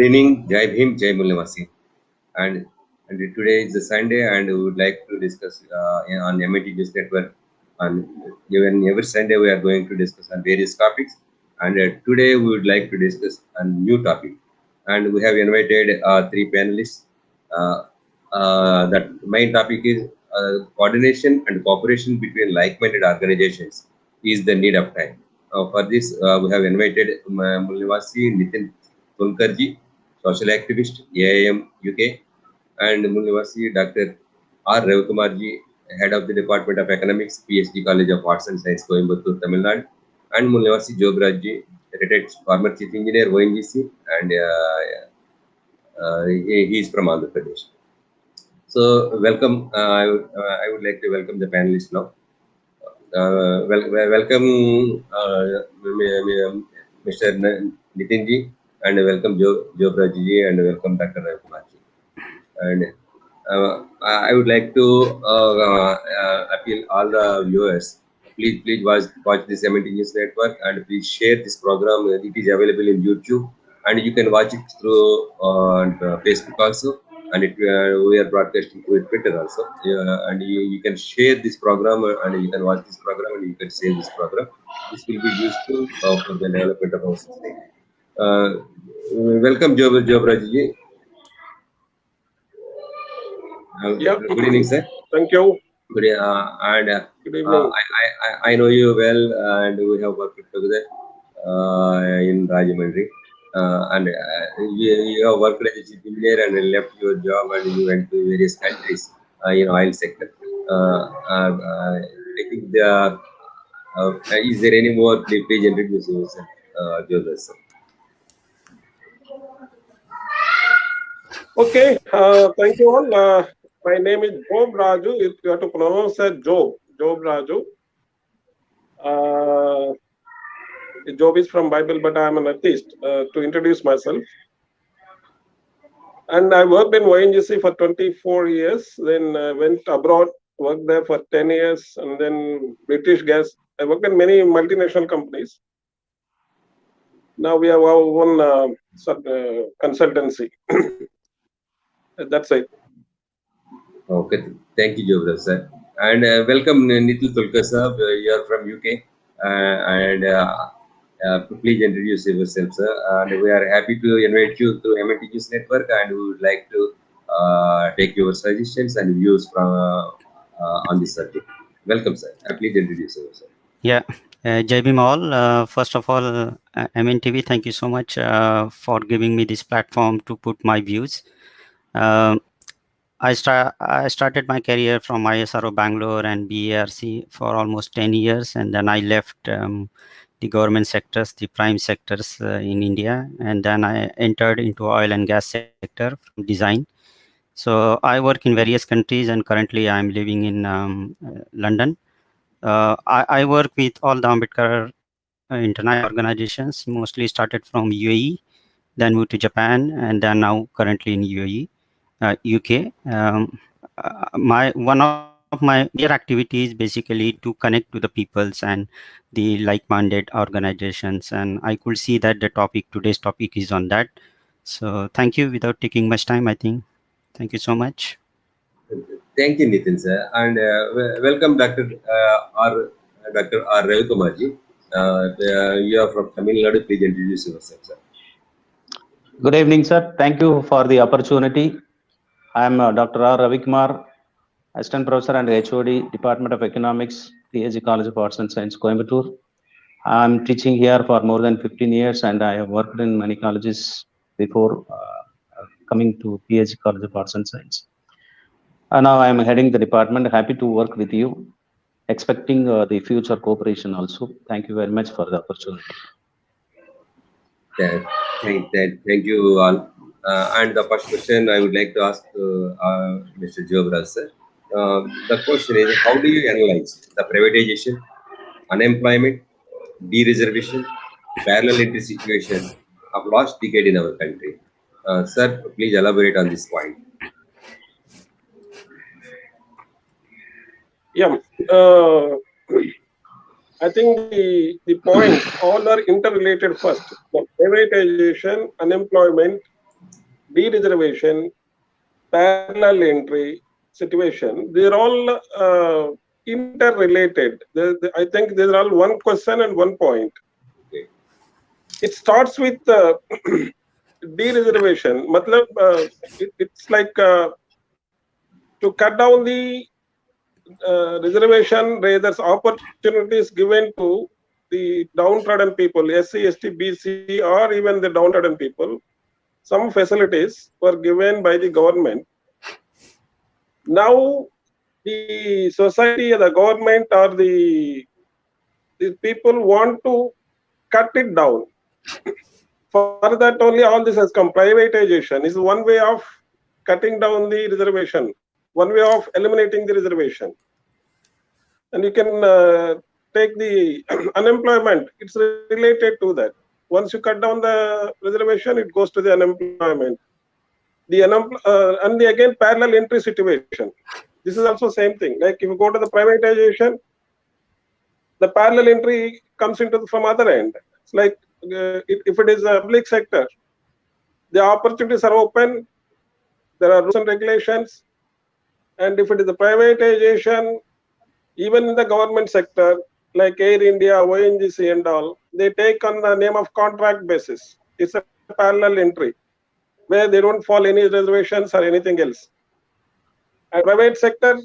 Good evening, Jai Bhim, Jai Mulnivasi. And, and today is the Sunday, and we would like to discuss on MNT network. And even every Sunday, we are going to discuss on various topics. And today, we would like to discuss a new topic. And we have invited three panelists. That main topic is coordination and cooperation between like-minded organizations is the need of time. For this, we have invited Mulnivasi Nitin Tulkarji, social activist, AIM UK, and Mulnivasi Dr. R. Ravikumarji, head of the Department of Economics, PhD College of Arts and Science, Coimbatore, Tamil Nadu, and Mulnivasi Jograjji, retired former chief engineer, ONGC, and he is from Andhra Pradesh. So, welcome. I would like to welcome the panelists now. Welcome, Mr. Nitinji, and welcome Jobraji, and welcome Dr. Ravikumarji. And I would like to appeal all the viewers. Please watch this MNT News Network, and please share this program. It is available in YouTube, and you can watch it through Facebook also. And we are broadcasting through Twitter also. And you can share this program, and you can watch this program, and you can share this program. This will be useful for the development of our society. Welcome, Jobraji. Good evening, sir. Thank you. Good evening. I know you well, and we have worked together in Rajahmundry. And you have worked as a chief engineer and left your job, and you went to various countries in oil sector. I think is there any more? Please introduce yourself, Joseph, sir. Okay, thank you all. My name is Job Raju. If you have to pronounce it Job Raju. Job is from Bible, but I am an atheist. To introduce myself, and I worked in ONGC for 24 years. Then went abroad, worked there for 10 years, and then British Gas. I worked in many multinational companies. Now we have our own consultancy. That's it. Okay, thank you, Jobra sir. And welcome, Nitin Tulkar sir. You are from UK, and please introduce yourself, sir. And we are happy to invite you to MNT Network, and we would like to take your suggestions and views from on this subject. Welcome, sir. Please introduce yourself. Yeah, Jai Bhim all. First of all, MNTV, thank you so much for giving me this platform to put my views. I started my career from ISRO Bangalore and BARC for almost 10 years, and then I left the government sectors, the prime sectors in India, and then I entered into oil and gas sector from design. So I work in various countries, and currently I'm living in London. I work with all the Ambedkar international organizations, mostly started from UAE, then moved to Japan, and then now currently in UAE. UK. One of my major activities basically to connect to the peoples and the like-minded organizations, and I could see that today's topic is on that. So thank you. Without taking much time, I think. Thank you so much. Thank you, Nitin sir, and welcome, Dr. R. Ravikumarji. You are from Tamil Nadu. Please introduce yourself, sir. Good evening, sir. Thank you for the opportunity. I am Dr. R. Ravikumar, Assistant Professor and HOD, Department of Economics, PhD College of Arts and Science, Coimbatore. I am teaching here for more than 15 years, and I have worked in many colleges before coming to PhD College of Arts and Science. Now I am heading the department. Happy to work with you, expecting the future cooperation also. Thank you very much for the opportunity. Thank you all. And the first question I would like to ask Mr. Jobra sir. The question is, how do you analyze the privatization, unemployment, de-reservation, parallel entry situation of last decade in our country? Sir, please elaborate on this point. Yeah. I think the points all are interrelated first. The privatization, unemployment, de-reservation, parallel entry situation, they're all interrelated. I think these are all one question and one point. Okay. It starts with de-reservation. It's like to cut down the reservation, there's opportunities given to the downtrodden people, SC, ST, BC, or even the downtrodden people. Some facilities were given by the government. Now, the society, the government, or the people want to cut it down. For that only all this has come. Privatization is one way of cutting down the reservation, one way of eliminating the reservation. And you can take the unemployment, it's related to that. Once you cut down the reservation, it goes to the unemployment. And again, parallel entry situation. This is also same thing. Like if you go to the privatization, the parallel entry comes into from other end. It's like if it is a public sector, the opportunities are open, there are rules and regulations. And if it is a privatization, even in the government sector, like Air India, ONGC and all, they take on the name of contract basis. It's a parallel entry where they don't follow any reservations or anything else. And private sector,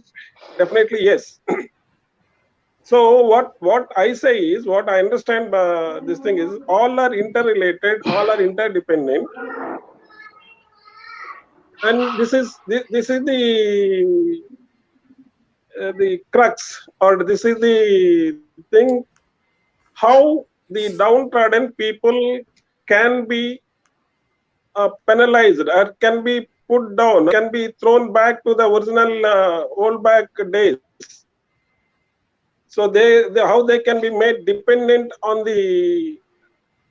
definitely yes. So what I say is, what I understand this thing is, all are interrelated, all are interdependent. And this is the crux, or this is the thing, how the downtrodden people can be penalized or can be put down, can be thrown back to the original old back days. So how they can be made dependent on the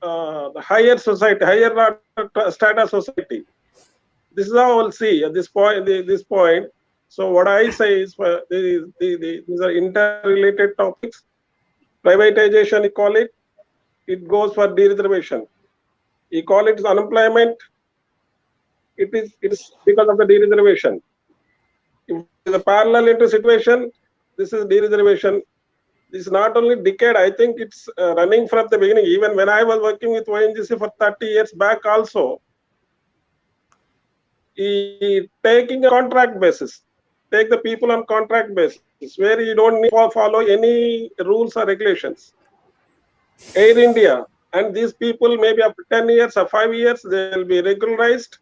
higher society, higher strata society. This is how I'll see at this point. So what I say is, these are interrelated topics. Privatization, you call it. It goes for de-reservation. You call it unemployment. It is because of the de-reservation. If it is a parallel entry situation, this is de-reservation. This is not only decade. I think it's running from the beginning. Even when I was working with ONGC for 30 years back, also, taking a contract basis. Take the people on contract basis, where you don't need to follow any rules or regulations. Air India, and these people maybe after 10 years or 5 years, they will be regularized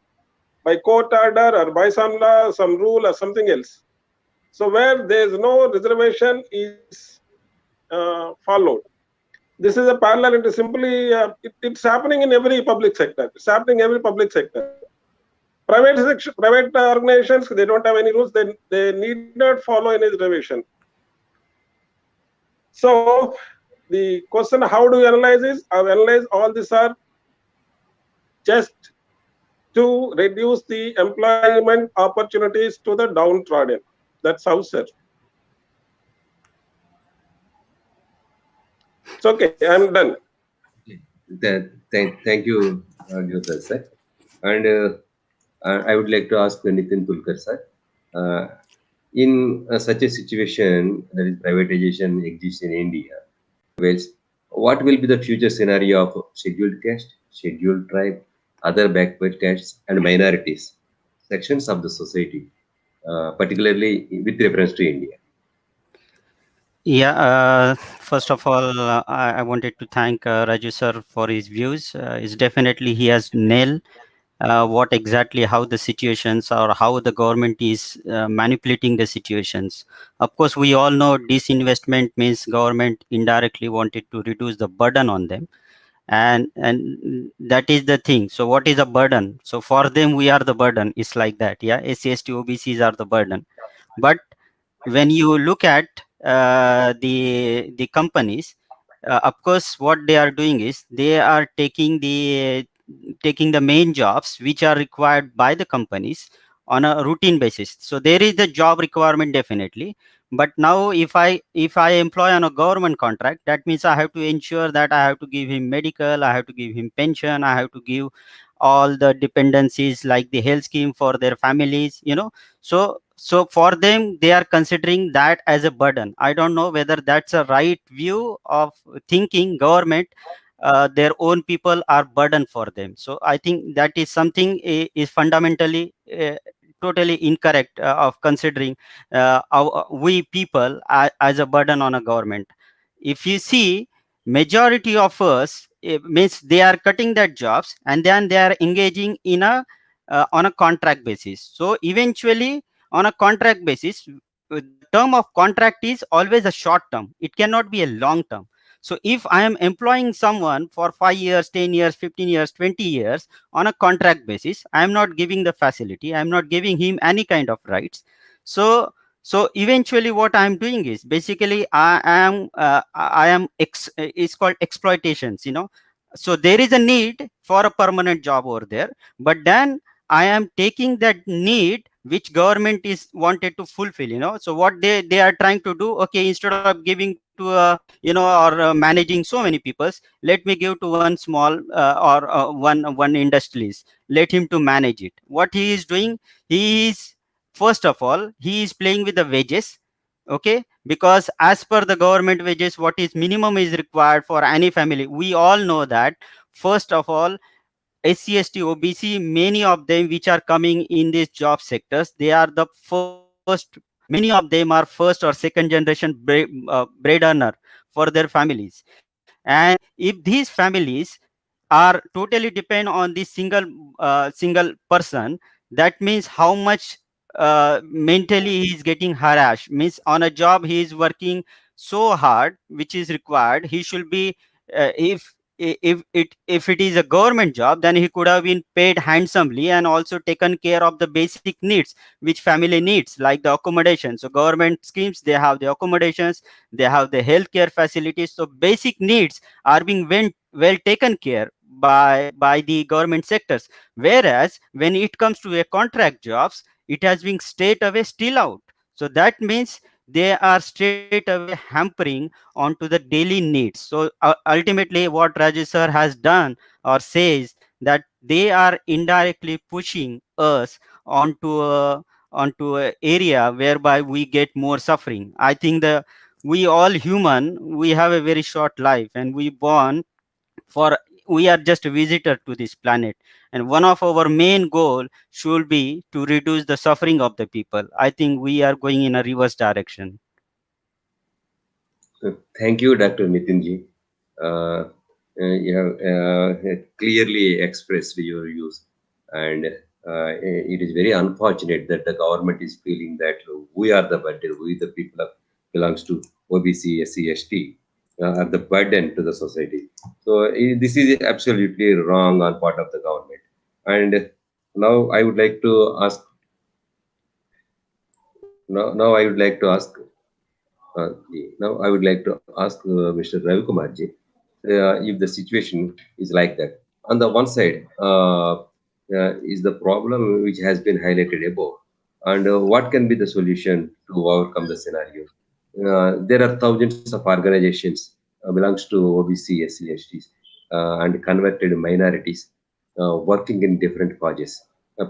by court order or by some law, some rule or something else. So where there is no reservation is followed. This is a parallel. It is simply, it's happening in every public sector. It's happening in every public sector. Private organizations, they don't have any rules. They need not follow any reservation. So the question, how do you analyze this? I analyze all these are just to reduce the employment opportunities to the downtrodden. That's how, sir. It's okay. I'm done. Thank you, Jyota sir. And I would like to ask Nitin Tulkar sir. In such a situation, that is privatization exists in India, what will be the future scenario of scheduled caste, scheduled tribe, other backward castes, and minorities sections of the society, particularly with reference to India? Yeah, first of all, I wanted to thank Raju sir for his views. It's definitely he has nailed what exactly how the situations or how the government is manipulating the situations. Of course, we all know disinvestment means government indirectly wanted to reduce the burden on them, and that is the thing. So what is a burden? So for them, we are the burden. It's like that. Yeah, SC, ST, OBCs are the burden. But when you look at the companies, of course, what they are doing is they are taking the main jobs which are required by the companies on a routine basis. So there is the job requirement definitely, but now if I employ on a government contract, that means I have to ensure that I have to give him medical, I have to give him pension, I have to give all the dependencies like the health scheme for their families, so for them they are considering that as a burden. I don't know whether that's a right view of thinking government. Their own people are burden for them. So I think that is something is fundamentally totally incorrect of considering we people as a burden on a government. If you see, majority of us, it means they are cutting their jobs and then they are engaging in a on a contract basis. So eventually on a contract basis, the term of contract is always a short term, it cannot be a long term. So if I am employing someone for 5 years, 10 years, 15 years, 20 years on a contract basis, I am not giving the facility, I am not giving him any kind of rights. So eventually what I am doing is basically it's called exploitations, so there is a need for a permanent job over there, but then I am taking that need which government is wanted to fulfill, so what they are trying to do, okay, instead of giving to or managing so many peoples, let me give to one small or one industrialist, let him to manage it. What he is doing, he is, first of all, he is playing with the wages, okay, because as per the government wages, what is minimum is required for any family, we all know that. First of all, SC, ST, OBC, many of them which are coming in these job sectors, they are the first, many of them are first or second generation bread earner for their families. And if these families are totally depend on this single person, that means how much mentally he is getting harassed, means on a job he is working so hard which is required, he should be if it is a government job, then he could have been paid handsomely and also taken care of the basic needs which family needs, like the accommodation. So government schemes, they have the accommodations, they have the healthcare facilities, so basic needs are being well taken care by the government sectors. Whereas when it comes to a contract jobs, it has been straight away still out. So that means they are straight away hampering onto the daily needs. So ultimately what Rajesh sir has done or says, that they are indirectly pushing us onto a area whereby we get more suffering. I think we all human, we have a very short life and we born for, we are just a visitor to this planet, and one of our main goal should be to reduce the suffering of the people. I think we are going in a reverse direction. Thank you, Dr. Nitinji. You have clearly expressed your views, and it is very unfortunate that the government is feeling that we are the burden, we the people belongs to OBC, SC, ST, are the burden to the society. So this is absolutely wrong on part of the government. And now I would like to ask. Now I would like to ask. Now I would like to ask Mr. Ravi Kumarji, if the situation is like that. On the one side, is the problem which has been highlighted above, and what can be the solution to overcome the scenario? There are thousands of organizations belongs to OBC, SC, STs, and converted minorities working in different causes.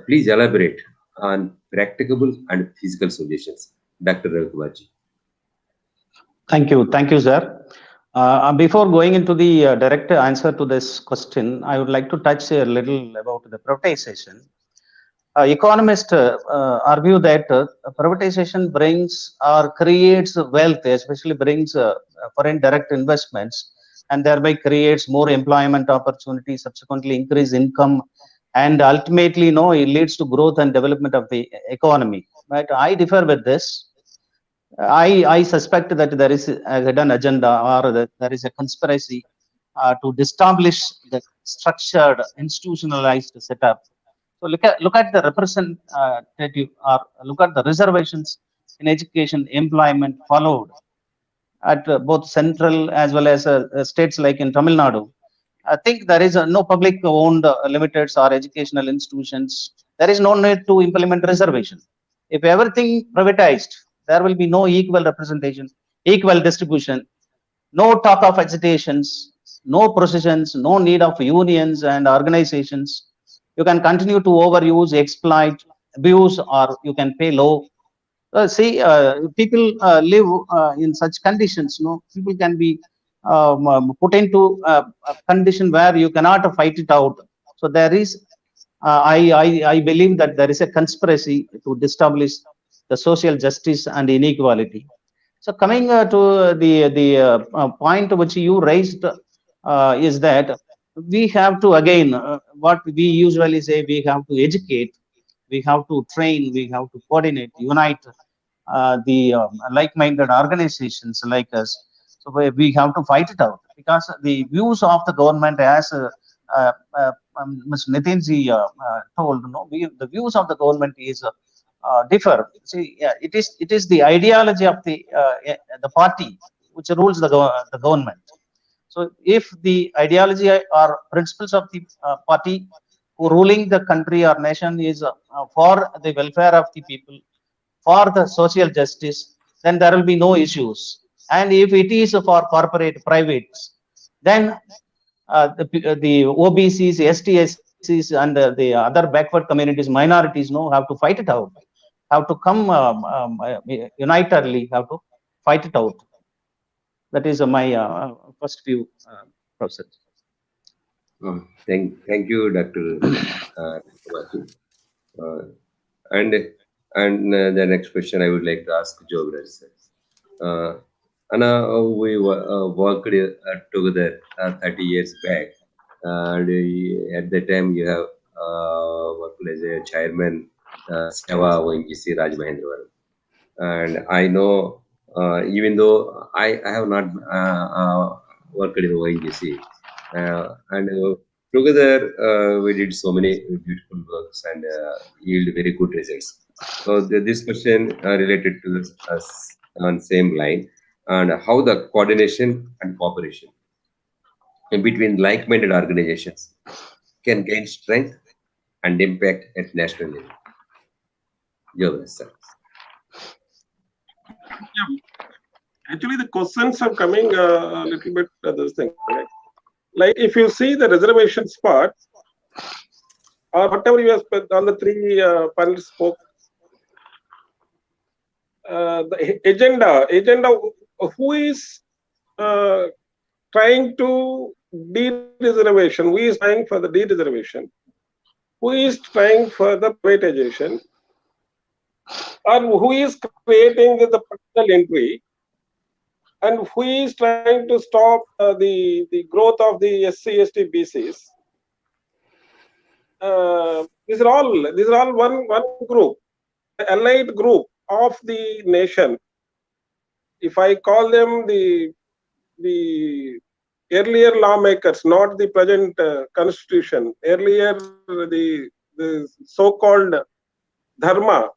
Please elaborate on practicable and physical solutions, Dr. Ravi Kumarji. Thank you, sir. Before going into the direct answer to this question, I would like to touch a little about the privatization. Economists argue that privatization brings or creates wealth, especially brings foreign direct investments, and thereby creates more employment opportunities, subsequently increase income, and ultimately, it leads to growth and development of the economy. But I differ with this. I suspect that there is a hidden agenda, or that there is a conspiracy to establish the structured, institutionalized setup. So look at the representative, or look at the reservations in education, employment followed at both central as well as states like in Tamil Nadu. I think there is no public owned limiteds or educational institutions. There is no need to implement reservation. If everything privatized, there will be no equal representation, equal distribution, no talk of agitations, no processions, no need of unions and organizations. You can continue to overuse, exploit, abuse, or you can pay low. People live in such conditions. People can be put into a condition where you cannot fight it out. So there is, I believe that there is a conspiracy to establish the social justice and inequality. So coming to the point which you raised is that we have to, again, what we usually say, we have to educate, we have to train, we have to coordinate, unite the like-minded organizations like us. So we have to fight it out, because the views of the government, as Ms. Nitinji told, the views of the government is differ. See, it is the ideology of the party which rules the government. So if the ideology or principles of the party who ruling the country or nation is for the welfare of the people, for the social justice, then there will be no issues. And if it is for corporate privates, then the OBCs, STSCs, and the other backward communities, minorities, have to fight it out, have to come unitedly, have to fight it out. That is my first view, Professor. Thank you, Dr. Vasu. And the next question I would like to ask Jograj sir. Anna, we worked together 30 years back, and at that time you have worked as a chairman, Seva ONGC Rajmahendravaram. And I know, even though I have not worked in ONGC, and together we did so many beautiful works and yield very good results. So this question related to us on same line, and how the coordination and cooperation in between like-minded organizations can gain strength and impact at national level. Yes, sir. Actually, the questions are coming a little bit this thing, right? Like if you see the reservations part, or whatever you have spent, all the three panelists spoke, the agenda, who is trying to de-reservation, who is trying for the de-reservation, who is trying for the privatization, or who is creating the partial entry, and who is trying to stop the growth of the SC, ST, BCs. These are all one group, allied group of the nation. If I call them the earlier lawmakers, not the present constitution, earlier the so-called dharma,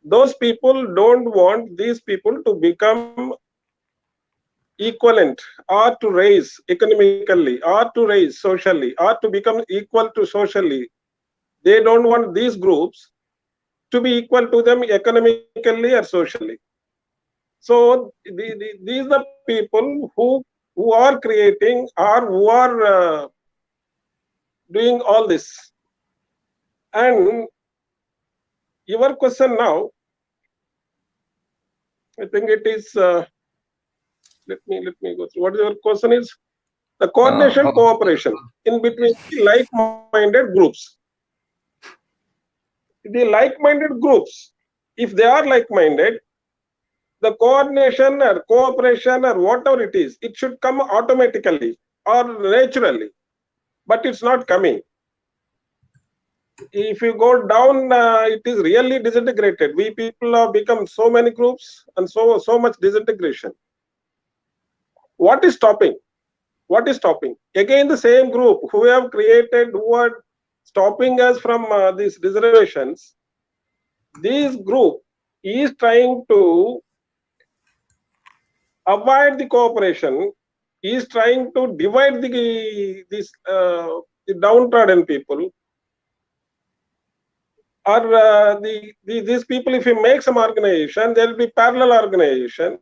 those people don't want these people to become equivalent, or to raise economically, or to raise socially, or to become equal to socially. They don't want these groups to be equal to them economically or socially. So these are people who are creating, or who are doing all this. And your question now, I think it is, let me go through. What your question is? The coordination, cooperation in between like-minded groups. The like-minded groups, if they are like-minded, the coordination or cooperation or whatever it is, it should come automatically or naturally, but it's not coming. If you go down, it is really disintegrated. We people have become so many groups and so much disintegration. What is stopping? What is stopping? Again, the same group who have created, who are stopping us from these reservations. This group is trying to avoid the cooperation, is trying to divide the downtrodden people, or these people. If you make some organization, there will be parallel organization.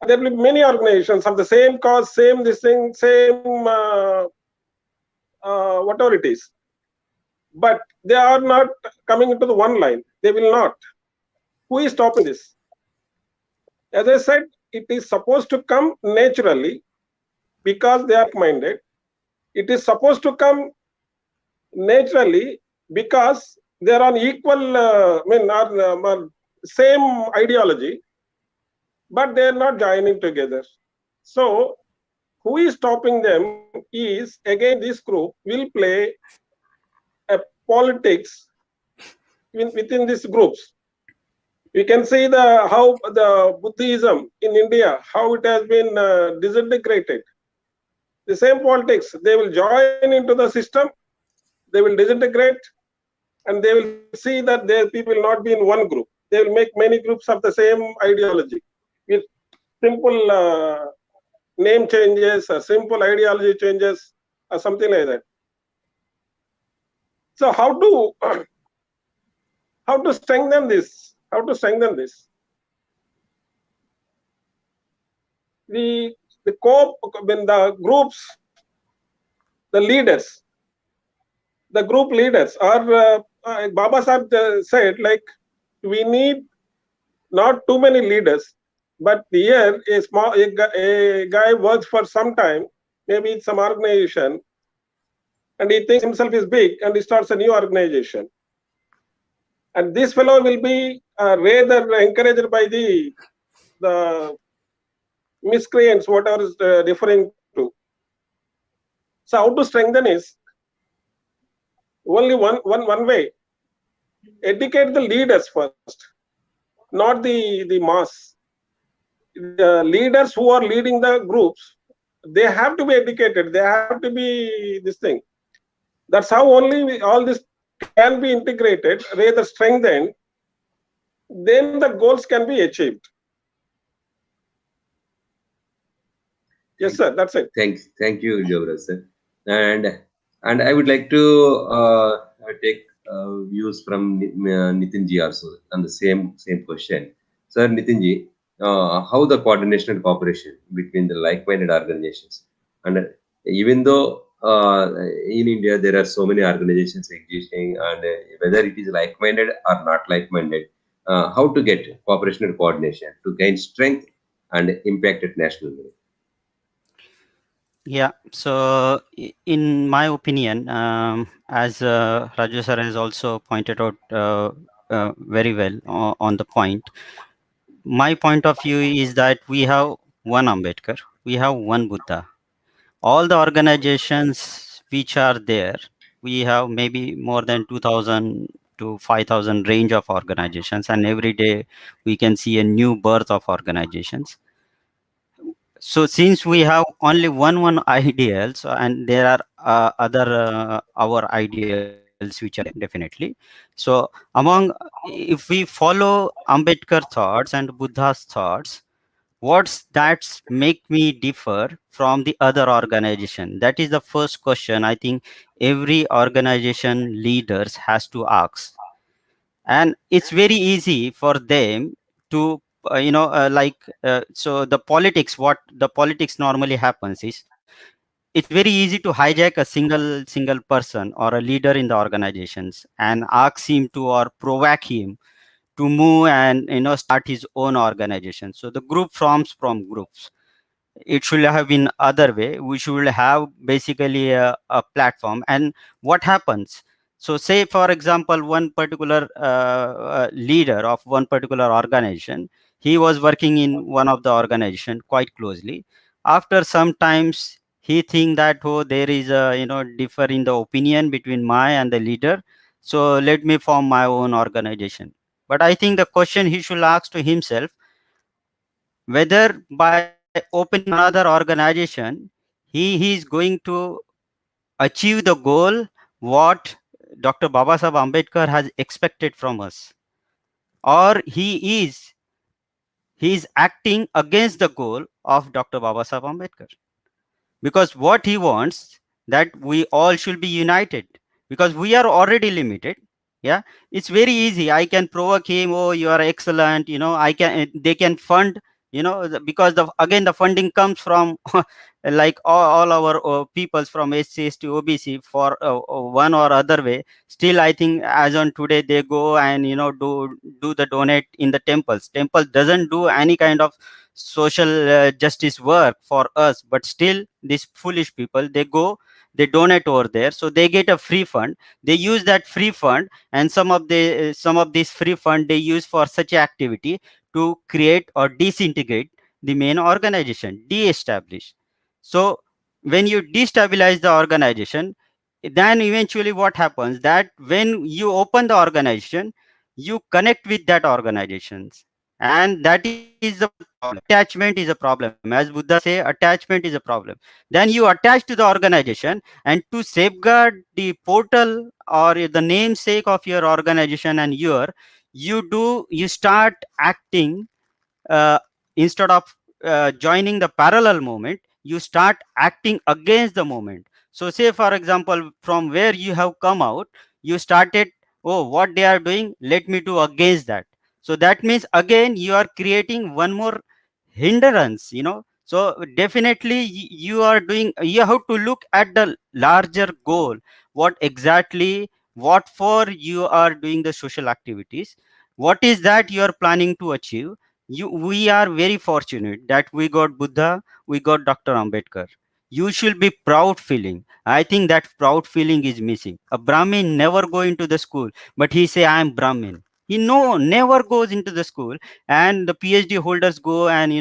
There will be many organizations of the same cause, same this thing, same whatever it is. But they are not coming into the one line. They will not. Who is stopping this? As I said, it is supposed to come naturally because they are minded. It is supposed to come naturally because they are on equal, are same ideology, but they are not joining together. So who is stopping them is, again, this group will play a politics within these groups. We can see how the Buddhism in India, how it has been disintegrated. The same politics, they will join into the system, they will disintegrate, and they will see that their people will not be in one group. They will make many groups of the same ideology with simple name changes or simple ideology changes or something like that. So how to strengthen this? How to strengthen this? When the groups, the leaders, the group leaders are Baba Sahib said, like, we need not too many leaders, but here a guy works for some time, maybe it's some organization, and he thinks himself is big, and he starts a new organization. And this fellow will be rather encouraged by the miscreants, whatever is referring to. So how to strengthen is only one way. Educate the leaders first, not the mass. The leaders who are leading the groups, they have to be educated. They have to be this thing. That's how only all this can be integrated, rather strengthened. Then the goals can be achieved. Yes, sir. That's it. Thank you, Jawara, sir. And I would like to take views from Nitinji also on the same question. Sir, Nitinji, how the coordination and cooperation between the like-minded organizations, and even though in India there are so many organizations existing, and whether it is like-minded or not like-minded, how to get cooperation and coordination to gain strength and impact at national level? Yeah, so in my opinion, as Raju sir has also pointed out very well on the point, my point of view is that we have one Ambedkar, we have one Buddha. All the organizations which are there, we have maybe more than 2000 to 5000 range of organizations, and every day we can see a new birth of organizations. So since we have only one ideals, and there are other our ideals which are definitely, so among, if we follow Ambedkar thoughts and Buddha's thoughts, what's that make me differ from the other organization? That is the first question I think every organization leaders has to ask. And it's very easy for them to so the politics, what the politics normally happens is, it's very easy to hijack a single person or a leader in the organizations and ask him to, or provoke him to move and start his own organization. So the group forms from groups. It should have been other way. We should have basically a platform. And what happens, so say for example one particular leader of one particular organization, he was working in one of the organization quite closely. After some times he think that, oh, there is a differ in the opinion between my and the leader, so let me form my own organization. But I think the question he should ask to himself, whether by opening another organization he is going to achieve the goal what Dr. Babasaheb Ambedkar has expected from us, or he is acting against the goal of Dr. Babasaheb Ambedkar. Because what he wants, that we all should be united, because we are already limited. Yeah, it's very easy. I can provoke him, oh, you are excellent, I can, they can fund because again the funding comes from like all our peoples from SC, to OBC for one or other way. Still, I think as on today they go and do the donate in the temples. Temple doesn't do any kind of social justice work for us, but still these foolish people, they go, they donate over there, so they get a free fund. They use that free fund, and some of this free fund they use for such activity to create or disintegrate the main organization, de-establish. So when you destabilize the organization, then eventually what happens, that when you open the organization, you connect with that organizations, and that is the problem. Attachment is a problem. As Buddha say, attachment is a problem. Then you attach to the organization, and to safeguard the portal or the namesake of your organization and you start acting, uh, instead of joining the parallel movement, you start acting against the movement. So say for example, from where you have come out, you started, oh, what they are doing, let me do against that. So that means again you are creating one more hindrance. So definitely you are doing, you have to look at the larger goal, what exactly, what for you are doing the social activities, what is that you are planning to achieve. We are very fortunate that we got Buddha, we got Dr. Ambedkar. You should be proud feeling. I think that proud feeling is missing. A Brahmin never go into the school, but he say I am Brahmin. He no never goes into the school, and the PhD holders go and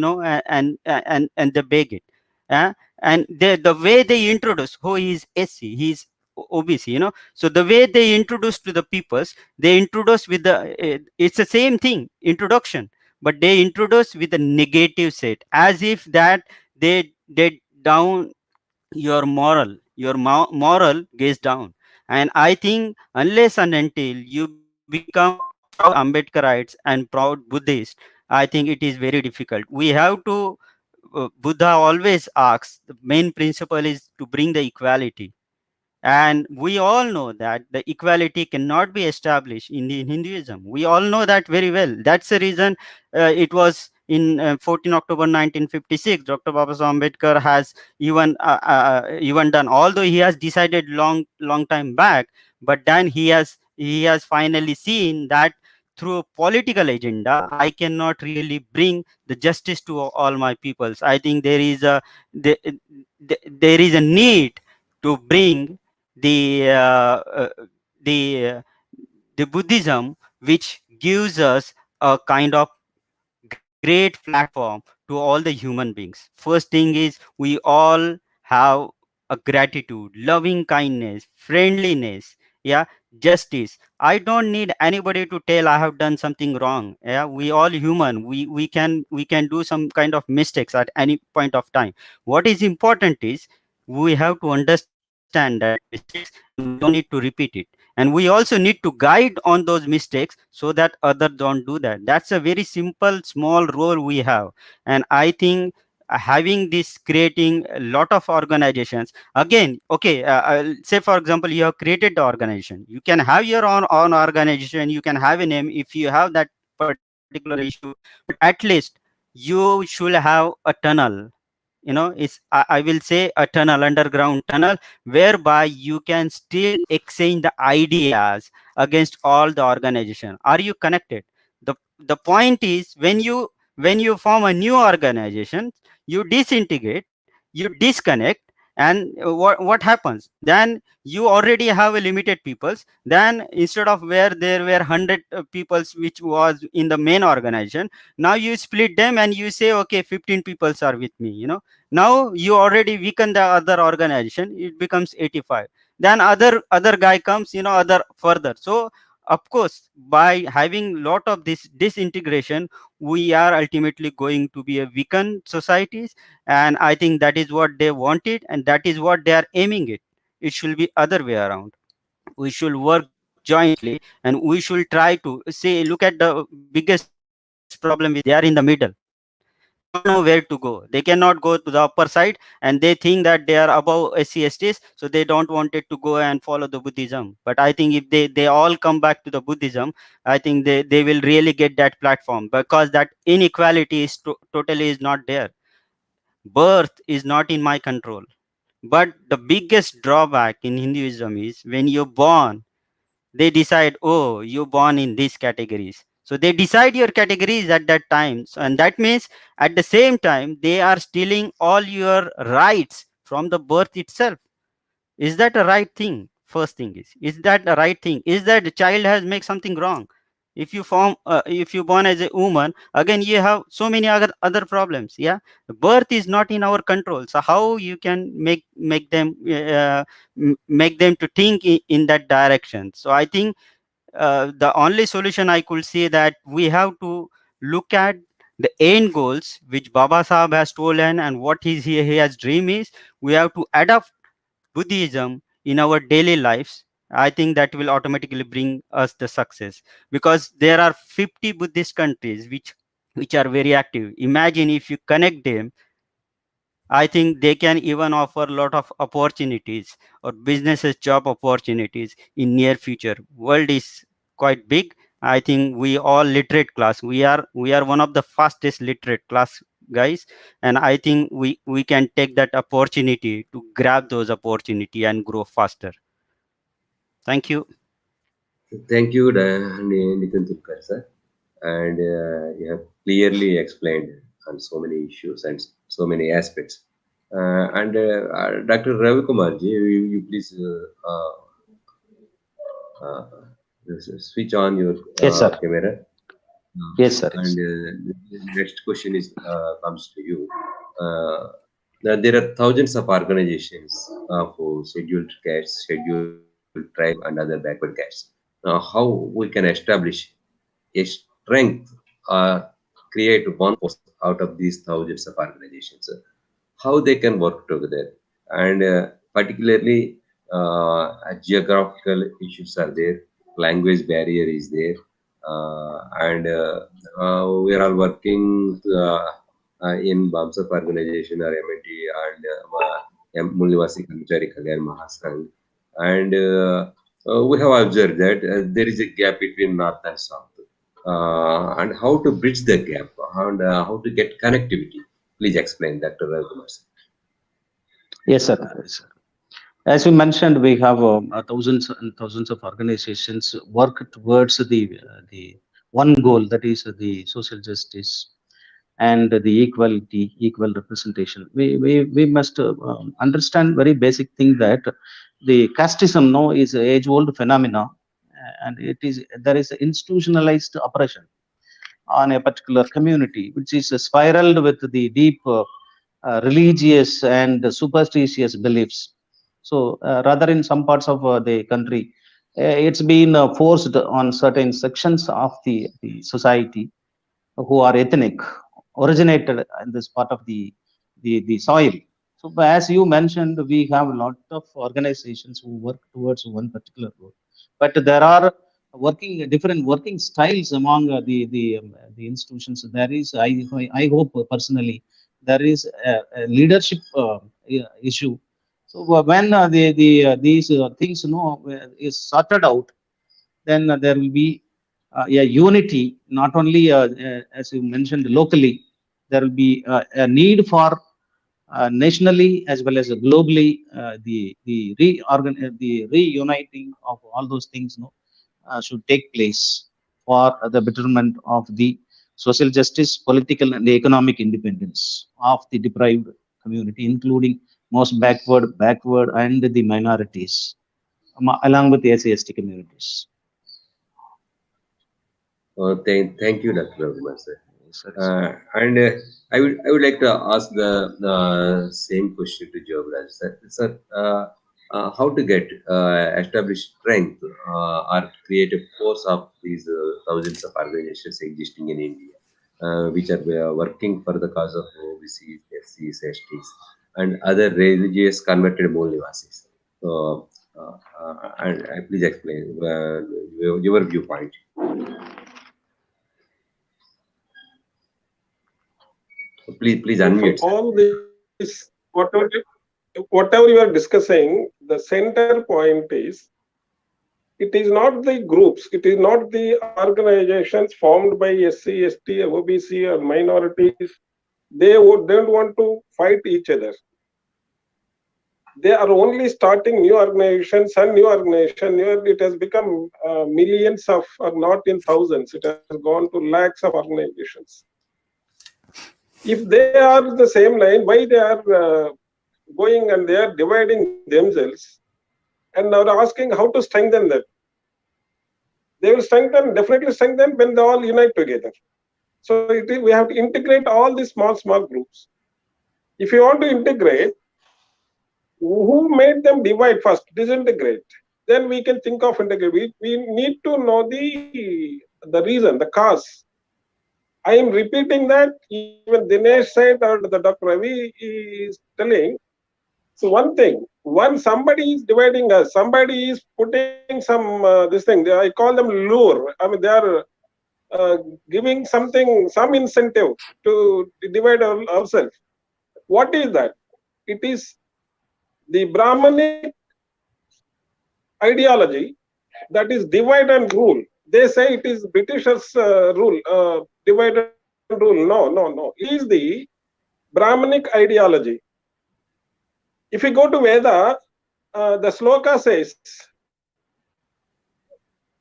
and they beg it. Uh, and the way they introduce, oh, he is SC, he is OBC. So the way they introduce to the peoples, they introduce with the it's the same thing, introduction, but they introduce with a negative set, as if that they down your moral gets down. And I think unless and until you become a proud Ambedkarites and proud Buddhist, I think it is very difficult. We have to, Buddha always asks, the main principle is to bring the equality, and we all know that the equality cannot be established in the Hinduism. We all know that very well. That's the reason it was in 14 October 1956, Dr. Baba Ambedkar has even done, although he has decided long time back, but then he has finally seen that through a political agenda, I cannot really bring the justice to all my peoples. I think the, there is a need to bring the uh, uh, the uh, the Buddhism, which gives us a kind of great platform to all the human beings. First thing is, we all have a gratitude, loving kindness, friendliness, yeah, justice. I don't need anybody to tell I have done something wrong. Yeah, we all human. We can do some kind of mistakes at any point of time. What is important is we have to understand that mistakes, and we don't need to repeat it, and we also need to guide on those mistakes so that others don't do that. That's a very simple small role we have. And I think having this, creating a lot of organizations, again, okay, say for example, you have created the organization, you can have your own organization, you can have a name if you have that particular issue, but at least you should have a tunnel. It's, I will say, a tunnel, underground tunnel, whereby you can still exchange the ideas against all the organization. Are you connected? The point is, when you form a new organization, you disintegrate, you disconnect, and what happens then? You already have a limited peoples. Then instead of where there were 100 peoples which was in the main organization, now you split them and you say, okay, 15 peoples are with me. Now you already weaken the other organization, it becomes 85. Then other guy comes, other further. So of course, by having lot of this disintegration, we are ultimately going to be a weakened societies. And I think that is what they wanted, and that is what they are aiming it. It should be other way around. We should work jointly, and we should try to say, look at the biggest problem with, they are in the middle. don't know where to go. They cannot go to the upper side, and they think that they are above SC/STs, so they don't want it to go and follow the Buddhism. But I think if they all come back to the Buddhism, I think they will really get that platform, because that inequality is totally is not there. Birth is not in my control. But the biggest drawback in Hinduism is when you're born, they decide, oh, you're born in these categories. So they decide your categories at that time. So, and that means at the same time, they are stealing all your rights from the birth itself. Is that a right thing? First thing is that the right thing? Is that the child has made something wrong? If you born as a woman, again you have so many other problems. Yeah, birth is not in our control. So how you can make them to think in that direction? So I think the only solution I could say that we have to look at the end goals which Baba Sahib has stolen, and what he has dream is. We have to adopt Buddhism in our daily lives. I think that will automatically bring us the success, because there are 50 Buddhist countries which are very active. Imagine if you connect them, I think they can even offer a lot of opportunities or businesses job opportunities in near future. World is quite big. I think we all literate class. We are one of the fastest literate class, guys, and I think we can take that opportunity to grab those opportunity and grow faster. Thank you. Thank you, Nitin Tulkar, sir. And you have clearly explained on so many issues and so many aspects. Dr. Ravi Kumar ji, you please uh, switch on your Yes, sir. camera. Yes, sir. And the next question is comes to you. Now there are thousands of organizations for scheduled castes, scheduled tribe, and other backward castes. How we can establish a strength or create one force out of these thousands of organizations? How they can work together, and particularly geographical issues are there, language barrier is there, and we are all working in BAMSAF organization or MNT and Mulnivasi Karmachari Kalyan Mahasangh, and we have observed that there is a gap between north and south, and how to bridge the gap and how to get connectivity. Please explain, Dr. Ravikumar. Yes, sir. Yes, sir. As you mentioned, we have thousands and thousands of organizations work towards the one goal, that is the social justice and the equality, equal representation. We must understand very basic thing that the casteism now is an age-old phenomena, and it is there is institutionalized oppression on a particular community, which is spiraled with the deep religious and superstitious beliefs. So, rather in some parts of the country, it's been forced on certain sections of the society who are ethnic, originated in this part of the soil. So, as you mentioned, we have a lot of organizations who work towards one particular goal, but there are different working styles among the institutions. There is, I hope personally, there is a leadership issue. So when these things is sorted out, then there will be a unity, not only as you mentioned locally. There will be a need for nationally as well as globally the reuniting of all those things should take place for the betterment of the social justice, political and economic independence of the deprived community, including most backward and the minorities, along with the SC/ST communities. Thank you, Dr. Ravikumar, sir. Yes, sir. And I would like to ask the same question to Jobraj, sir. Sir, how to get establish strength or create a force of these thousands of organizations existing in India, which are working for the cause of OBCs, SCs, STs, and other religious converted Mool Nivasis. So, and please explain your viewpoint. So please For unmute, sir. all this, whatever you are discussing, the center point is, it is not the groups, it is not the organizations formed by SC, ST, OBC or minorities. They don't want to fight each other. They are only starting new organizations and new organization. It has become millions of, or not in thousands. It has gone to lakhs of organizations. If they are the same line, why they are going and they are dividing themselves and are asking how to strengthen them? They will strengthen, definitely strengthen when they all unite together. So we have to integrate all these small groups. If you want to integrate, who made them divide first? Disintegrate. Then we can think of integrate. We need to know the reason, the cause. I am repeating that. Even Dinesh said, or the Dr. Ravi is telling. So one thing, once somebody is dividing us, somebody is putting some this thing. I call them lure. I mean, they are giving something, some incentive to divide ourselves. What is that? It is the Brahmanic ideology, that is divide and rule. They say it is Britishers' rule, divide and rule. No. It is the Brahmanic ideology. If you go to Veda, the sloka says,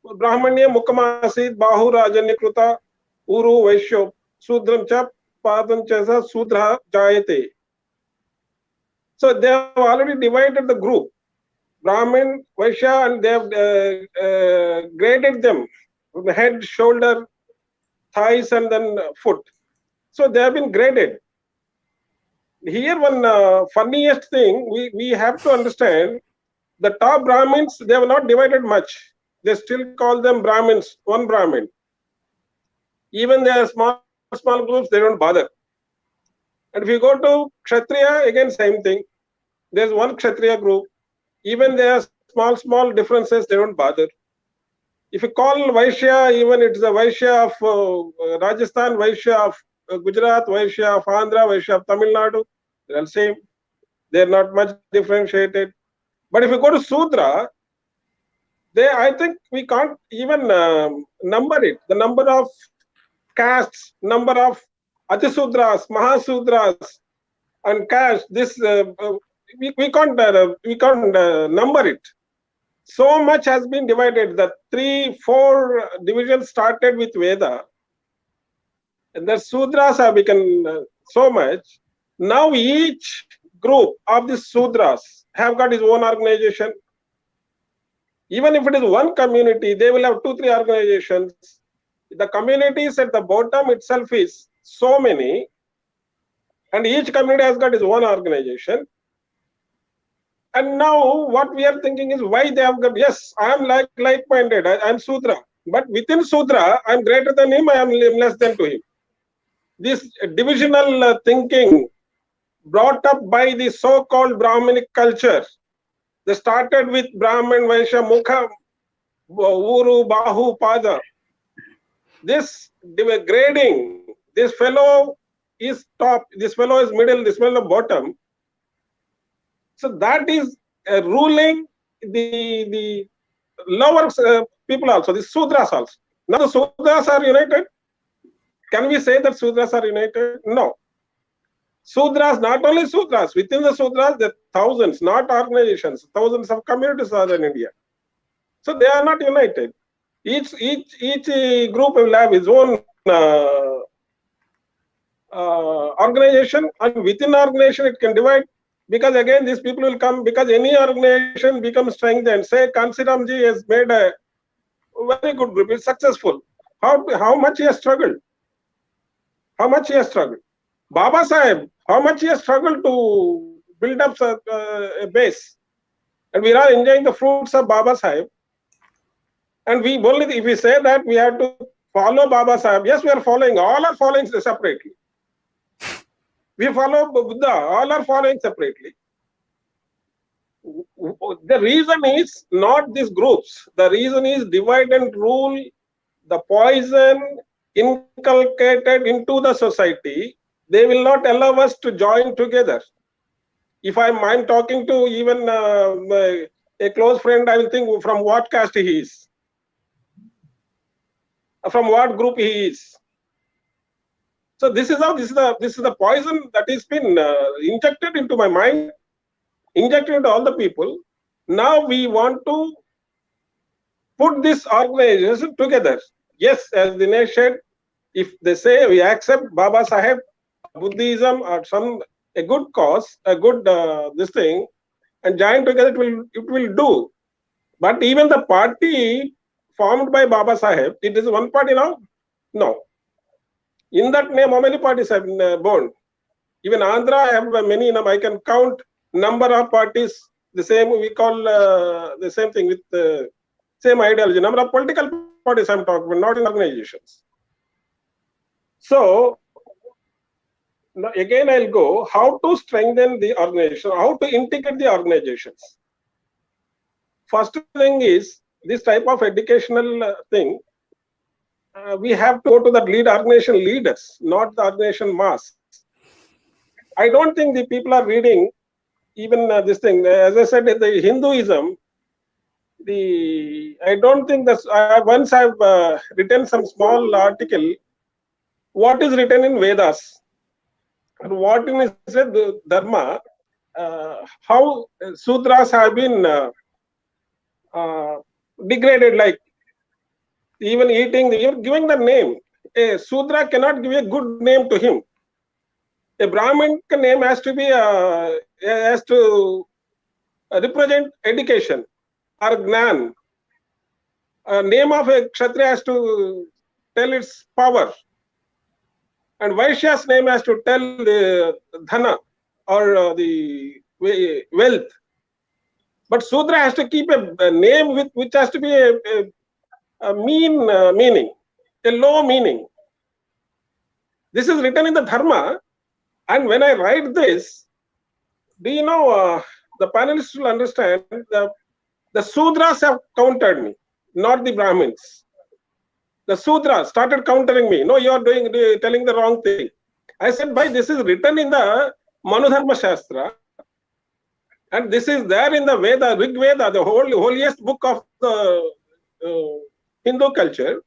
Brahmanya mukamasid bahu rajanyakruta uru vaishyo sudram cha padam cha sudra jayate. So they have already divided the group, Brahmin, Vaishya, and they have graded them, head, shoulder, thighs, and then foot. So they have been graded. Here one funniest thing, we have to understand, the top Brahmins, they have not divided much. They still call them Brahmins, one Brahmin. Even their small groups, they don't bother. And if you go to Kshatriya, again same thing. There's one Kshatriya group. Even their small differences, they don't bother. If you call Vaishya, even it's the Vaishya of Rajasthan, Vaishya of Gujarat, Vaishya of Andhra, Vaishya of Tamil Nadu, they're all same. They're not much differentiated. But if you go to Sudra, I think we can't even number it. The number of castes, number of Atisudras, Mahasudras, and castes. This we can't number it. So much has been divided. The 3-4 divisions started with Veda, and the Sudras have become so much. Now each group of the Sudras have got his own organization. Even if it is one community, they will have 2-3 organizations. The communities at the bottom itself is so many, and each community has got its own organization. And now what we are thinking is why they have got, yes, I am like-minded, I am Sudra. But within Sudra, I am greater than him, I am less than to him. This divisional thinking brought up by the so-called Brahmanic culture. They started with Brahman, Vaishya, Mukha, Uru, Bahu, Pada. This grading, this fellow is top, this fellow is middle, this fellow bottom. So that is ruling the lower people also, the Sudras also. Now the Sudras are united. Can we say that Sudras are united? No. Sudras, not only Sudras, within the Sudras, there are thousands, not organizations, thousands of communities are in India. So they are not united. Each group will have its own organization, and within organization it can divide. Because again, these people will come, because any organization becomes strengthened. Say Kansiramji has made a very good group, it's successful. How much he has struggled? How much he has struggled? Baba Sahib, how much he has struggled to build up a base. And we are enjoying the fruits of Baba Sahib. And we only, if we say that we have to follow Baba Sahib, yes, we are following, all are following separately. We follow Buddha, all are following separately. The reason is not these groups. The reason is divide and rule, the poison inculcated into the society. they will not allow us to join together. If I'm talking to even a close friend, I will think from what caste he is, from what group he is. So this is the poison that has been injected into my mind, injected into all the people. Now we want to put this organization together. Yes, as Dinesh said, if they say we accept Baba Saheb, Buddhism, or a good cause, a good this thing, and join together, it will do. But even the party formed by Baba Saheb, it is one party now? No. In that name, how many parties have been born? Even Andhra, I have many. I can count number of parties. The same we call the same thing with the same ideology. Number of political parties I'm talking about, not in organizations. So now again, I'll go how to strengthen the organization, how to integrate the organizations. First thing is this type of educational thing. We have to go to the organization leaders, not the organization mass. I don't think the people are reading even this thing. As I said, the Hinduism, I don't think that once I've written some small article, what is written in Vedas and what in the Dharma, how Sudras have been degraded, like even eating, even giving the name. A Sudra cannot give a good name to him. A Brahmin name has to be has to represent education or Gnan. A name of a Kshatriya has to tell its power, and Vaishya's name has to tell the Dhana or the wealth. But Sudra has to keep a name which has to be a mean meaning, a low meaning. This is written in the Dharma, and when I write this, do you know, the panelists will understand the Sudras have countered me, not the Brahmins. The Sudras started countering me. No, you are telling the wrong thing. I said, bhai, this is written in the Manudharma Shastra, and this is there in the Veda, Rig Veda, the holiest book of the Hindu culture.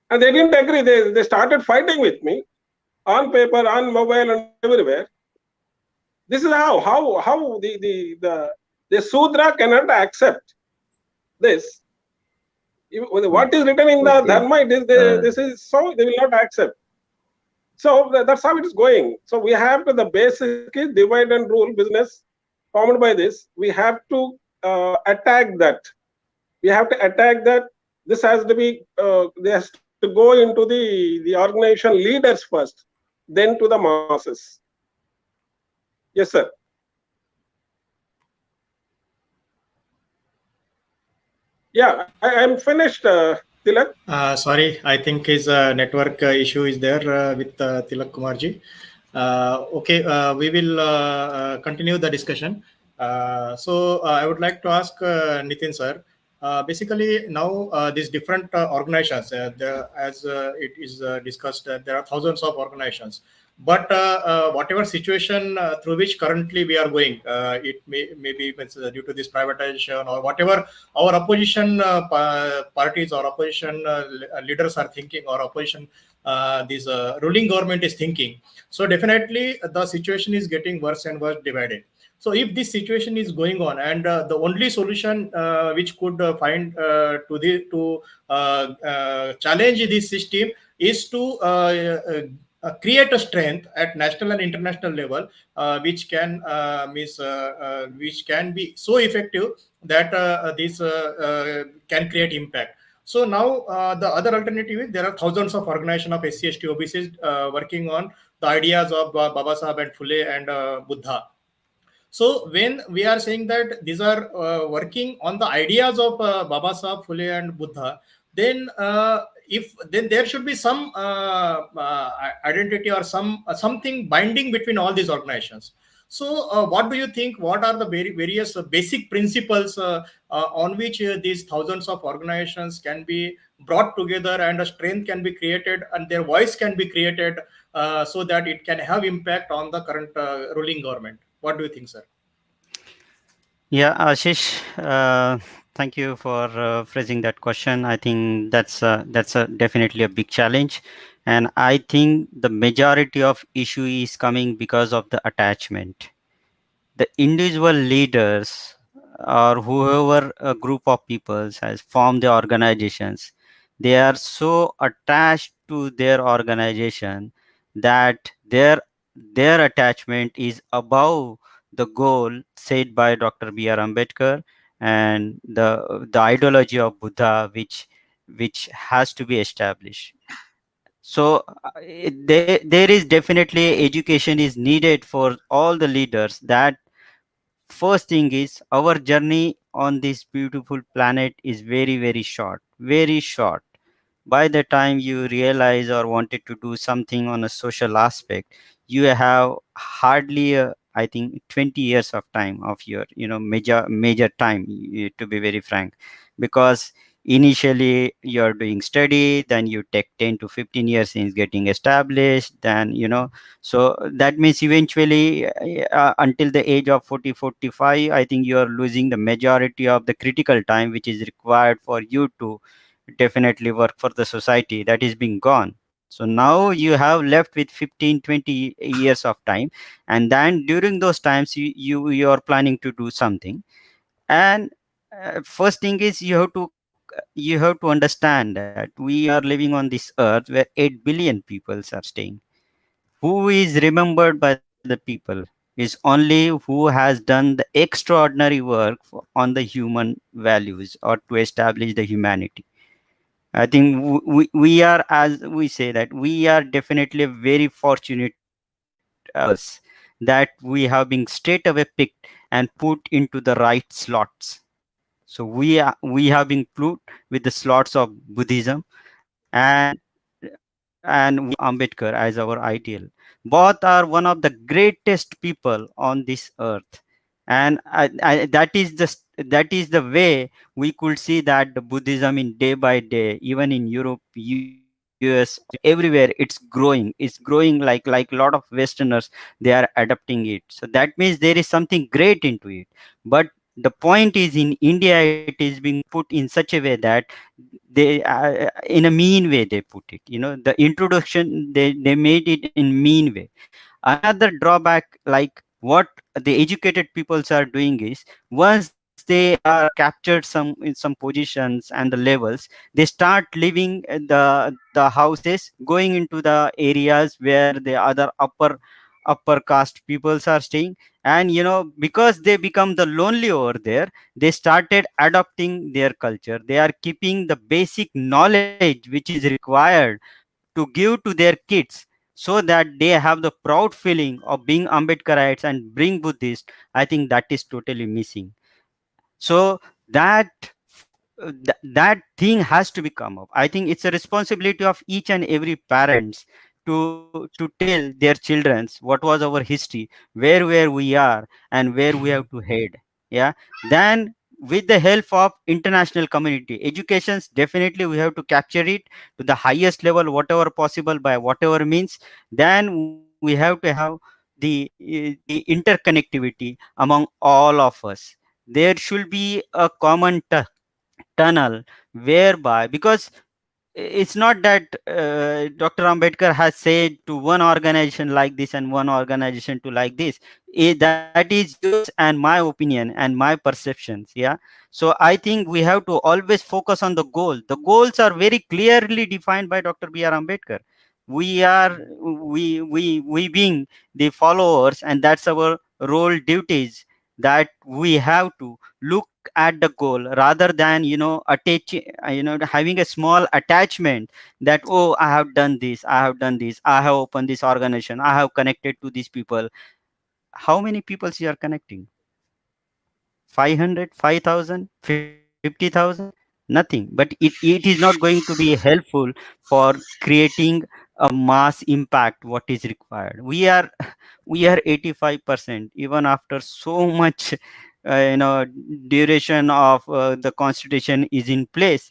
And they didn't agree. They started fighting with me on paper, on mobile, and everywhere. This is how the Sudra cannot accept this. What is written in the Dharma, this is so they will not accept. So that's how it is going. So we have to, the basic is divide and rule business formed by this. We have to attack that. We have to attack that. This has to be, they has to go into the organization leaders first, then to the masses. Yes, sir. Yeah, I'm finished, Tilak. Sorry, I think his network issue is there with Tilak Kumarji. Okay, we will continue the discussion. So I would like to ask Nitin sir. Basically, now these different organizations, as it is discussed, there are thousands of organizations. But whatever situation through which currently we are going, it may be due to this privatization or whatever our opposition parties or opposition leaders are thinking, or opposition this ruling government is thinking. So definitely the situation is getting worse and worse divided. So if this situation is going on, and the only solution which could find to challenge this system is to create a strength at national and international level, which can which can be so effective that this can create impact. So now the other alternative is there are thousands of organizations of SC, ST, OBCs working on the ideas of Baba Saheb and Phule and Buddha. So when we are saying that these are working on the ideas of Baba Saheb, Phule and Buddha, then then there should be some identity or something binding between all these organizations. So, what do you think? What are the various basic principles on which these thousands of organizations can be brought together and a strength can be created and their voice can be created so that it can have impact on the current ruling government? What do you think, sir? Yeah, Ashish, thank you for phrasing that question. I think that's a definitely a big challenge, and I think the majority of issue is coming because of the attachment. The individual leaders or whoever a group of people has formed the organizations, they are so attached to their organization that their attachment is above the goal set by Dr. B.R. Ambedkar and the ideology of Buddha, which has to be established. So there is definitely education is needed for all the leaders. That first thing is, our journey on this beautiful planet is very, very short, very short. By the time you realize or wanted to do something on a social aspect, you have hardly I think 20 years of time of your major time, to be very frank, because initially you're doing study, then you take 10 to 15 years in getting established, then so that means eventually until the age of 40, 45, I think you are losing the majority of the critical time which is required for you to definitely work for the society that is being gone. So now you have left with 15, 20 years of time, and then during those times you are planning to do something. And first thing is, you have to understand that we are living on this earth where 8 billion people are staying. Who is remembered by the people is only who has done the extraordinary work on the human values or to establish the humanity. I think we are, as we say, that we are definitely very fortunate us that we have been straight away picked and put into the right slots. So we have been put with the slots of Buddhism and Ambedkar as our ideal. Both are one of the greatest people on this earth, and that is the way we could see that the Buddhism in day by day, even in Europe, US, everywhere, it's growing like a lot of Westerners, they are adopting it. So that means there is something great into it. But the point is, in India it is being put in such a way that they in a mean way they put it, the introduction, they made it in mean way. Another drawback, like what the educated peoples are doing is, once they are captured some in some positions and the levels, they start living the houses, going into the areas where the other upper caste peoples are staying. And because they become the lonely over there, they started adopting their culture. They are keeping the basic knowledge which is required to give to their kids, so that they have the proud feeling of being Ambedkarites and being Buddhist. I think that is totally missing. So that that thing has to be come up. I think it's a responsibility of each and every parents to tell their children what was our history, where we are, and where we have to head. Yeah. Then with the help of international community educations, definitely we have to capture it to the highest level, whatever possible, by whatever means. Then we have to have the interconnectivity among all of us. There should be a common tunnel, whereby, because it's not that Dr. Ambedkar has said to one organization like this and one organization to like this. That is yours and my opinion and my perceptions. Yeah. So I think we have to always focus on the goal. The goals are very clearly defined by Dr. B.R. Ambedkar. We being the followers, and that's our role duties, that we have to look at the goal rather than attach, having a small attachment that, oh, I have done this, I have done this, I have opened this organization, I have connected to these people. How many people you are connecting? 500, 5,000, 50,000? Nothing. But it is not going to be helpful for creating a mass impact what is required. We are 85%, even after so much duration of the constitution is in place.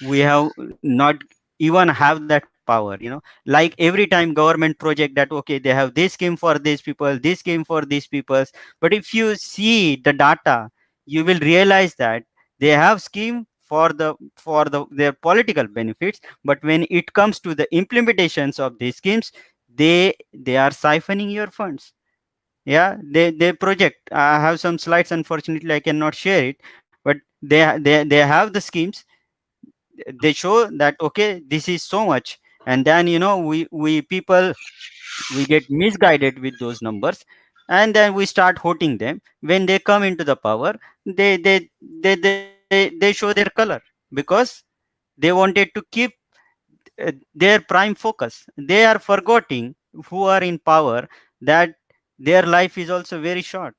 We have not even have that power, like every time government project that okay, they have this scheme for these people, this scheme for these peoples, but if you see the data, you will realize that they have scheme for their political benefits, but when it comes to the implementations of these schemes, they are siphoning your funds. Yeah, they project, I have some slides, unfortunately I cannot share it, but they have the schemes. They show that okay, this is so much, and then we people, we get misguided with those numbers, and then we start voting them. When they come into the power, they show their color, because they wanted to keep their prime focus. They are forgetting, who are in power, that their life is also very short,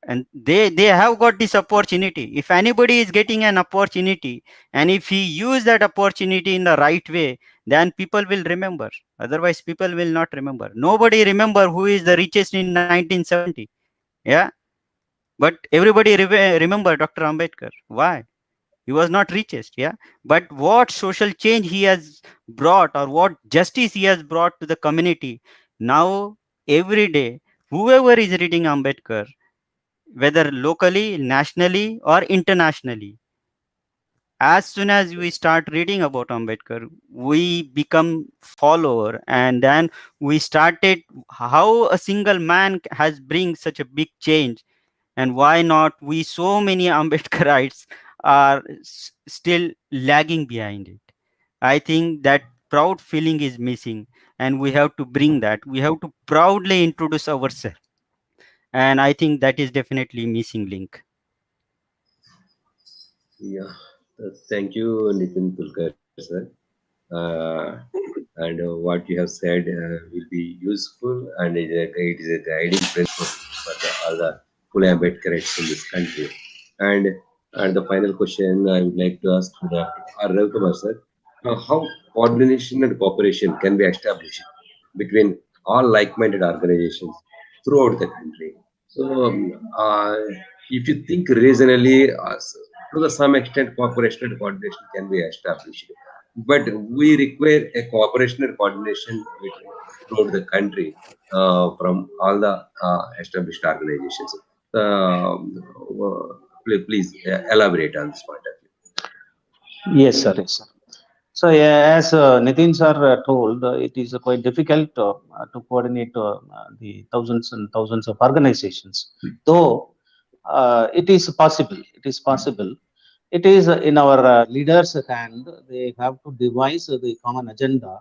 and they have got this opportunity. If anybody is getting an opportunity, and if he use that opportunity in the right way, then people will remember. Otherwise people will not remember. Nobody remember who is the richest in 1970. Yeah, but everybody remember Dr. Ambedkar. Why? He was not richest. Yeah, but what social change he has brought, or what justice he has brought to the community. Now every day, whoever is reading Ambedkar, whether locally, nationally, or internationally, as soon as we start reading about Ambedkar, we become follower, and then we started how a single man has bring such a big change, and why not we so many Ambedkarites are still lagging behind it. I think that proud feeling is missing, and we have to bring that. We have to proudly introduce ourselves, and I think that is definitely missing link. Yeah, thank you, Nitin Tulkar, sir. And what you have said will be useful, and it is a guiding principle for all the full Ambedkarites in this country. And and the final question I would like to ask to Dr. R. Ravikumar, sir, how coordination and cooperation can be established between all like-minded organizations throughout the country? So, if you think reasonably, to the some extent, cooperation and coordination can be established, but we require a cooperation and coordination throughout the country from all the established organizations. Please elaborate on this point of view. Yes, sir. Yes, sir. So, yeah, as Nitin sir told, it is quite difficult to coordinate the thousands and thousands of organizations. Though it is possible. It is possible. It is in our leaders' hand. They have to devise the common agenda.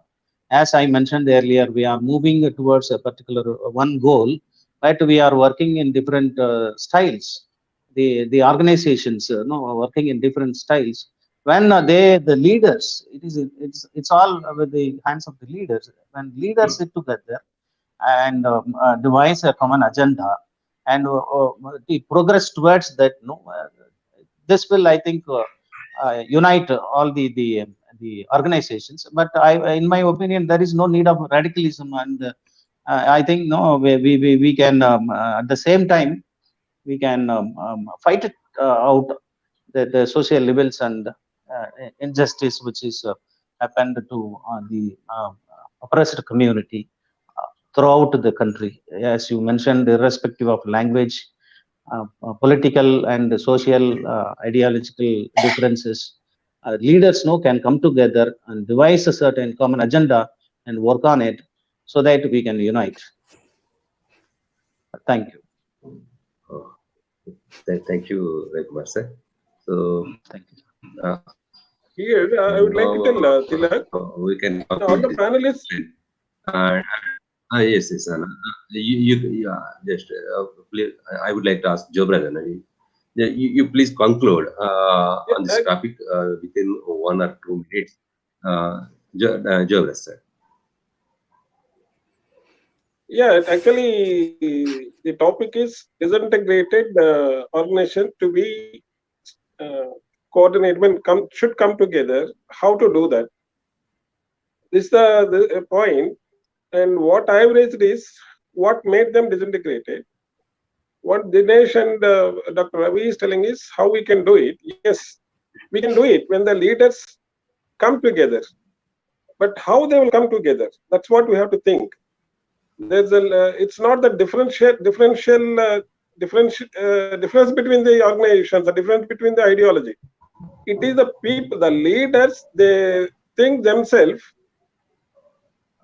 As I mentioned earlier, we are moving towards a particular one goal, but we are working in different styles. The organizations, working in different styles. When the leaders, it's all with the hands of the leaders. When leaders sit together and devise a common agenda and the progress towards that, this will, I think, unite all the organizations. But in my opinion, there is no need of radicalism, and I think no, we can at the same time we can fight it out, the social levels and injustice which is happened to the oppressed community throughout the country. As you mentioned, irrespective of language, political and social ideological differences, leaders can come together and devise a certain common agenda and work on it so that we can unite. Thank you. Oh, thank you, Ravikumar, sir. So, Thank you. Here, I would like to tell Tilak, we can all the panelists. Yes, yes, Anna. Yeah, just please, I would like to ask Joe Brother. You please conclude on this topic within 1 or 2 minutes. Joe Brother, sir. Yeah, actually, the topic is disintegrated organization to be coordinated when should come together. How to do that? This is the point. And what I've raised is what made them disintegrated. What Dinesh and Dr. Ravi is telling is how we can do it. Yes, we can do it when the leaders come together. But how they will come together? That's what we have to think. There's it's not the difference between the organizations, the difference between the ideology. It is the people, the leaders. They think themselves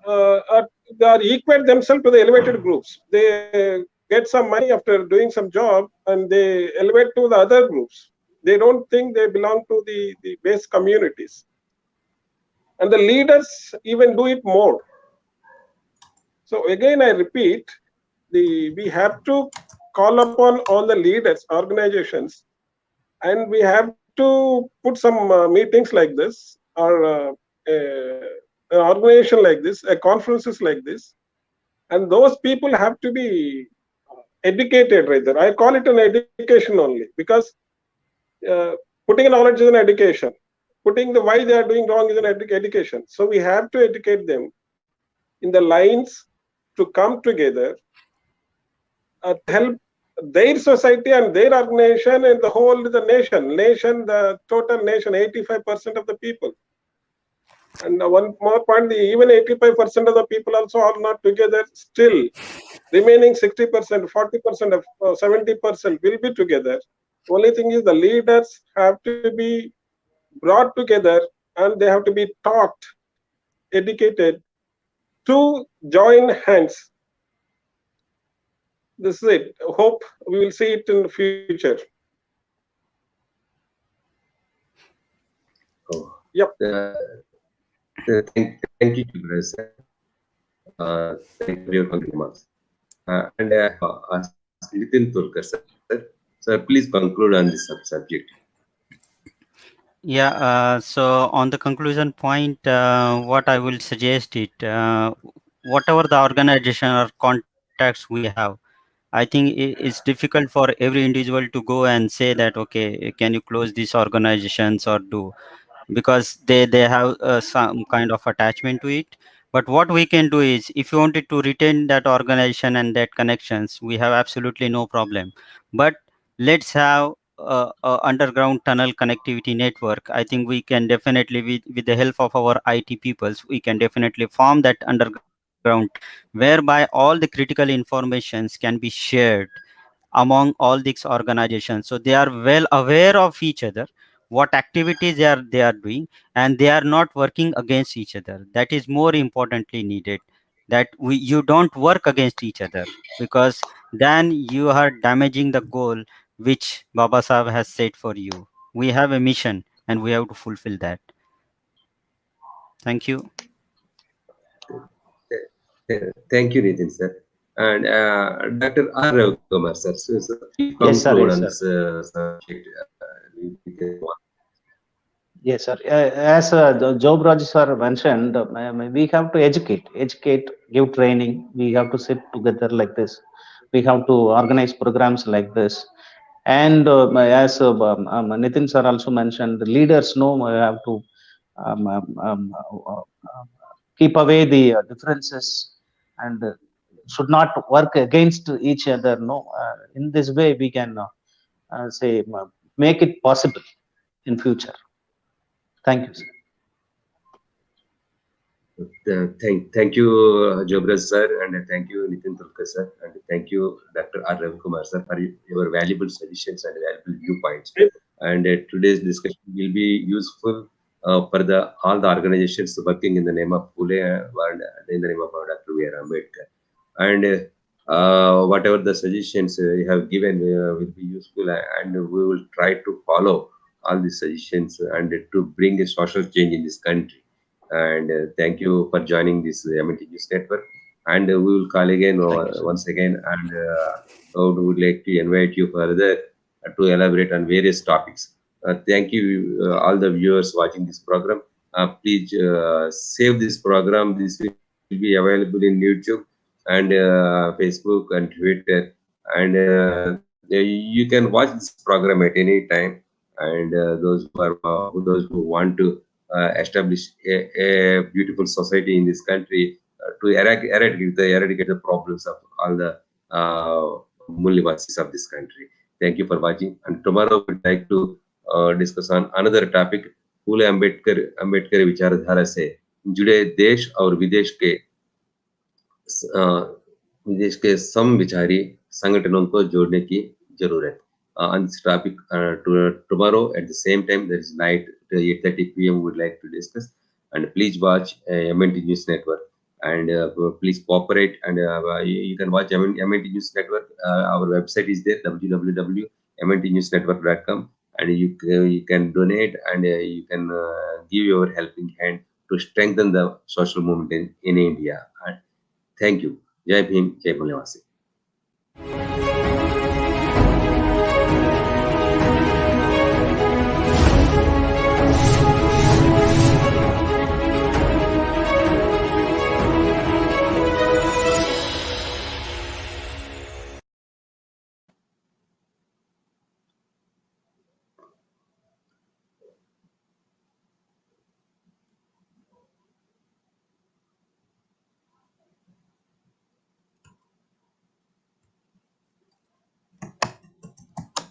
they are equate themselves to the elevated groups. They get some money after doing some job and they elevate to the other groups. They don't think they belong to the base communities. And the leaders even do it more. So again, I repeat, we have to call upon all the leaders, organizations, and we have to put some meetings like this, or an organization like this, conferences like this, and those people have to be educated right there. I call it an education only, because putting knowledge is an education. Putting the why they are doing wrong is an education. So we have to educate them in the lines to come together, help their society and their organization and the whole the nation, the total nation, 85% of the people. And one more point, even 85% of the people also are not together still. Remaining 60%, 40%, 70% will be together. Only thing is the leaders have to be brought together and they have to be taught, educated to join hands. This is it. Hope we will see it in the future. Oh, Yep. Thank you, sir. Thank you for your remarks. And ask Nitin Tolkar, sir. Sir, please conclude on this subject. Yeah, so on the conclusion point, what I will suggest it, whatever the organization or contacts we have, I think it's difficult for every individual to go and say that, okay, can you close these organizations or do, because they have some kind of attachment to it. But what we can do is, if you wanted to retain that organization and that connections, we have absolutely no problem. But let's have a underground tunnel connectivity network. I think we can definitely, with the help of our IT peoples, we can definitely form that underground tunnel, whereby all the critical informations can be shared among all these organizations, so they are well aware of each other, what activities they are doing, and they are not working against each other. That is more importantly needed, that you don't work against each other, because then you are damaging the goal which Baba Sahib has set for you. We have a mission and we have to fulfill that. Thank you. Thank you, Nitin, sir. And Dr. R. Ravikumar, sir. So please Yes, sir. conclude Yes, on sir. this subject. Yes, sir. As Job Raj sir mentioned, we have to educate, give training. We have to sit together like this. We have to organize programs like this. And as Nitin sir also mentioned, the leaders know we have to um, um, um, uh, uh, keep away the differences and should not work against each other. No, in this way we can say make it possible in future. Thank you, sir. Thank you, Jobras sir, and thank you, Nitin Tulkar sir, and thank you, Dr. R. Ravikumar sir, for your valuable suggestions and valuable viewpoints. And today's discussion will be useful for all the organizations working in the name of Pule and in the name of Dr. V.R. Ambedkar. And whatever the suggestions you have given will be useful, and we will try to follow all these suggestions and to bring a social change in this country. And thank you for joining this MNT network. And we will call again once again, and we would like to invite you further to elaborate on various topics. Thank you, all the viewers watching this program. Please save this program. This will be available in YouTube and Facebook and Twitter. And you can watch this program at any time. And those who want to establish a beautiful society in this country to eradicate the problems of all the Mullivasis of this country. Thank you for watching. And tomorrow we'd like to discuss on another topic. फूले अम्बेडकर विचारधारा से जुड़े देश और विदेश के समविचारी संगठनों को जोड़ने की जरूरत. On this topic tomorrow at the same time, there is night 8:30 p.m. we would like to discuss, and please watch MNT News Network, and please cooperate, and you can watch MNT News Network. Our website is there, www.mntnewsnetwork.com, and you can donate, and you can give your helping hand to strengthen the social movement in India. And thank you. Jai Bhim, Jai Mulliwasi.